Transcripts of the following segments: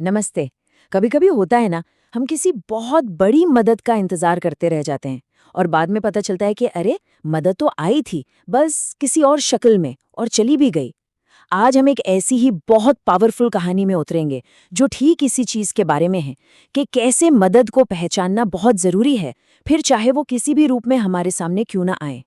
नमस्ते। कभी कभी होता है ना, हम किसी बहुत बड़ी मदद का इंतजार करते रह जाते हैं और बाद में पता चलता है कि अरे, मदद तो आई थी, बस किसी और शक्ल में, और चली भी गई। आज हम एक ऐसी ही बहुत पावरफुल कहानी में उतरेंगे जो ठीक इसी चीज के बारे में है कि कैसे मदद को पहचानना बहुत जरूरी है, फिर चाहे वो किसी भी रूप में हमारे सामने क्यों ना आए।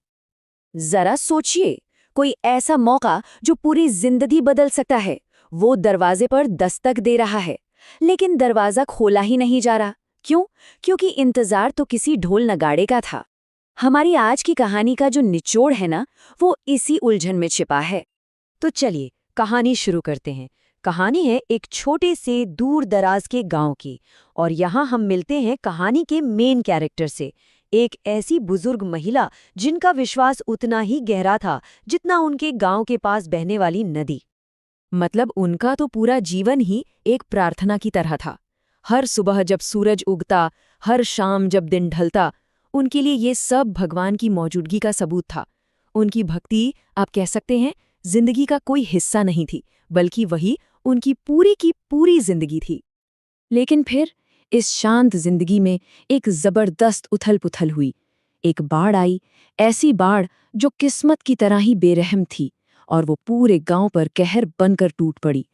जरा सोचिए, कोई ऐसा मौका जो पूरी जिंदगी बदल सकता है, वो दरवाजे पर दस्तक दे रहा है, लेकिन दरवाजा खोला ही नहीं जा रहा। क्यों? क्योंकि इंतजार तो किसी ढोल नगाड़े का था। हमारी आज की कहानी का जो निचोड़ है ना, वो इसी उलझन में छिपा है। तो चलिए कहानी शुरू करते हैं। कहानी है एक छोटे से दूर दराज के गांव की, और यहाँ हम मिलते हैं कहानी के मेन कैरेक्टर से, एक ऐसी बुजुर्ग महिला जिनका विश्वास उतना ही गहरा था जितना उनके गांव के पास बहने वाली नदी। मतलब उनका तो पूरा जीवन ही एक प्रार्थना की तरह था। हर सुबह जब सूरज उगता, हर शाम जब दिन ढलता, उनके लिए ये सब भगवान की मौजूदगी का सबूत था। उनकी भक्ति, आप कह सकते हैं, जिंदगी का कोई हिस्सा नहीं थी, बल्कि वही उनकी पूरी की पूरी जिंदगी थी। लेकिन फिर इस शांत जिंदगी में एक जबरदस्त उथल-पुथल हुई। एक बाढ़ आई, ऐसी बाढ़ जो किस्मत की तरह ही बेरहम थी, और वो पूरे गांव पर कहर बनकर टूट पड़ी।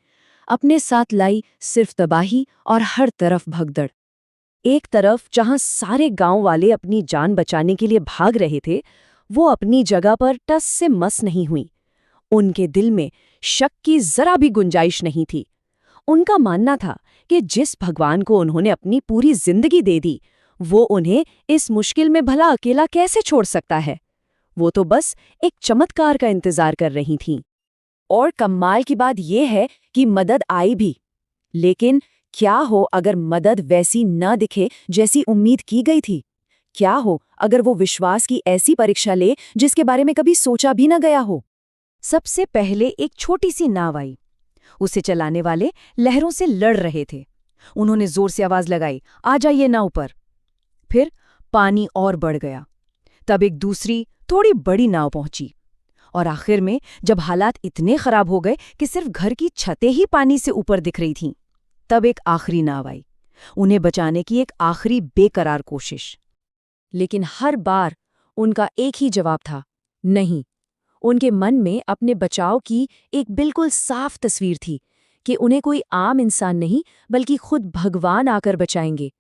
अपने साथ लाई सिर्फ तबाही और हर तरफ भगदड़। एक तरफ जहां सारे गांव वाले अपनी जान बचाने के लिए भाग रहे थे, वो अपनी जगह पर टस से मस नहीं हुई। उनके दिल में शक की जरा भी गुंजाइश नहीं थी। उनका मानना था कि जिस भगवान को उन्होंने अपनी पूरी जिंदगी दे दी, वो उन्हें इस मुश्किल में भला अकेला कैसे छोड़ सकता है। वो तो बस एक चमत्कार का इंतजार कर रही थीं। और कमाल की बात यह है कि मदद आई भी। लेकिन क्या हो अगर मदद वैसी न दिखे जैसी उम्मीद की गई थी? क्या हो अगर वो विश्वास की ऐसी परीक्षा ले जिसके बारे में कभी सोचा भी न गया हो? सबसे पहले एक छोटी सी नाव आई। उसे चलाने वाले लहरों से लड़ रहे थे। उन्होंने जोर से आवाज लगाई, आ जाइए नाव पर। फिर पानी और बढ़ गया। तब एक दूसरी थोड़ी बड़ी नाव पहुंची, और आखिर में जब हालात इतने खराब हो गए कि सिर्फ घर की छतें ही पानी से ऊपर दिख रही थीं, तब एक आखिरी नाव आई, उन्हें बचाने की एक आखिरी बेकरार कोशिश। लेकिन हर बार उनका एक ही जवाब था, नहीं। उनके मन में अपने बचाव की एक बिल्कुल साफ तस्वीर थी कि उन्हें कोई आम इंसान नहीं, बल्कि खुद भगवान आकर बचाएंगे।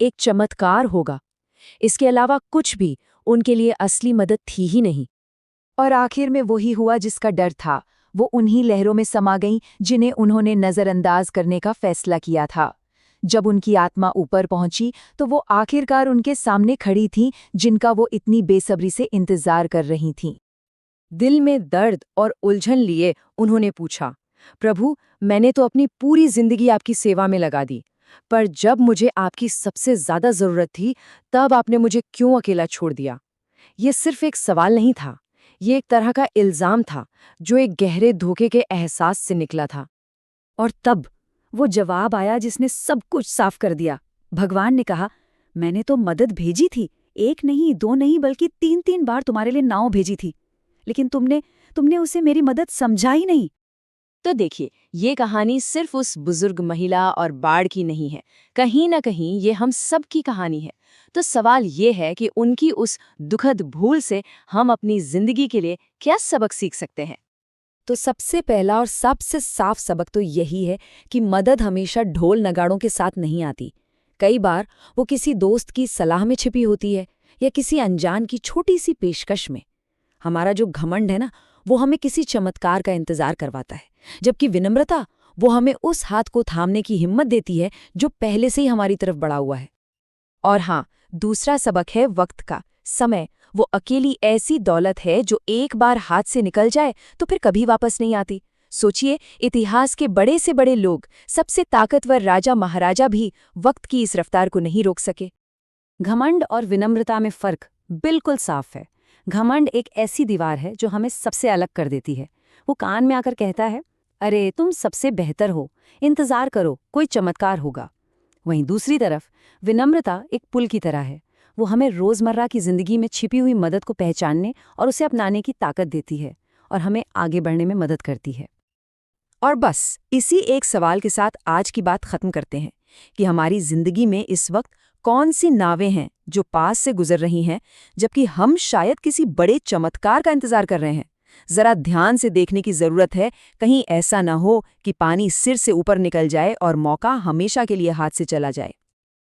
एक चमत्कार होगा। इसके अलावा कुछ भी उनके लिए असली मदद थी ही नहीं। और आखिर में वही हुआ जिसका डर था। वो उन्हीं लहरों में समा गईं जिन्हें उन्होंने नज़रअंदाज करने का फैसला किया था। जब उनकी आत्मा ऊपर पहुंची तो वो आखिरकार उनके सामने खड़ी थीं, जिनका वो इतनी बेसब्री से इंतजार कर रही थीं। दिल में दर्द और उलझन लिए उन्होंने पूछा, प्रभु, मैंने तो अपनी पूरी जिंदगी आपकी सेवा में लगा दी, पर जब मुझे आपकी सबसे ज्यादा जरूरत थी, तब आपने मुझे क्यों अकेला छोड़ दिया? ये सिर्फ एक सवाल नहीं था, ये एक तरह का इल्जाम था जो एक गहरे धोखे के एहसास से निकला था। और तब वो जवाब आया जिसने सब कुछ साफ कर दिया। भगवान ने कहा, मैंने तो मदद भेजी थी, एक नहीं, दो नहीं, बल्कि 3-3 बार तुम्हारे लिए नाव भेजी थी, लेकिन तुमने तुमने उसे मेरी मदद समझा ही नहीं। तो देखिए, ये कहानी सिर्फ उस बुजुर्ग महिला और बाढ़ की नहीं है, कहीं ना कहीं ये हम सब की कहानी है। तो सवाल ये है कि उनकी उस दुखद भूल से हम अपनी जिंदगी के लिए क्या सबक सीख सकते हैं। तो सबसे पहला और सबसे साफ सबक तो यही है कि मदद हमेशा ढोल नगाड़ों के साथ नहीं आती। कई बार वो किसी दोस्त की सलाह में छिपी होती है, या किसी अनजान की छोटी सी पेशकश में। हमारा जो घमंड है ना, वो हमें किसी चमत्कार का इंतजार करवाता है, जबकि विनम्रता, वो हमें उस हाथ को थामने की हिम्मत देती है जो पहले से ही हमारी तरफ बढ़ा हुआ है। और हाँ, दूसरा सबक है वक्त का। समय वो अकेली ऐसी दौलत है जो एक बार हाथ से निकल जाए तो फिर कभी वापस नहीं आती। सोचिए, इतिहास के बड़े से बड़े लोग, सबसे ताकतवर राजा महाराजा भी वक्त की इस रफ्तार को नहीं रोक सके। घमंड और विनम्रता में फर्क बिल्कुल साफ है। घमंड एक ऐसी दीवार है जो हमें सबसे अलग कर देती है। वो कान में आकर कहता है, अरे तुम सबसे बेहतर हो, इंतजार करो, कोई चमत्कार होगा। वहीं दूसरी तरफ विनम्रता एक पुल की तरह है। वो हमें रोजमर्रा की जिंदगी में छिपी हुई मदद को पहचानने और उसे अपनाने की ताकत देती है, और हमें आगे बढ़ने में मदद करती है। और बस इसी एक सवाल के साथ आज की बात खत्म करते हैं कि हमारी जिंदगी में इस वक्त कौन सी नावें हैं जो पास से गुजर रही हैं, जबकि हम शायद किसी बड़े चमत्कार का इंतजार कर रहे हैं। जरा ध्यान से देखने की जरूरत है, कहीं ऐसा ना हो कि पानी सिर से ऊपर निकल जाए और मौका हमेशा के लिए हाथ से चला जाए।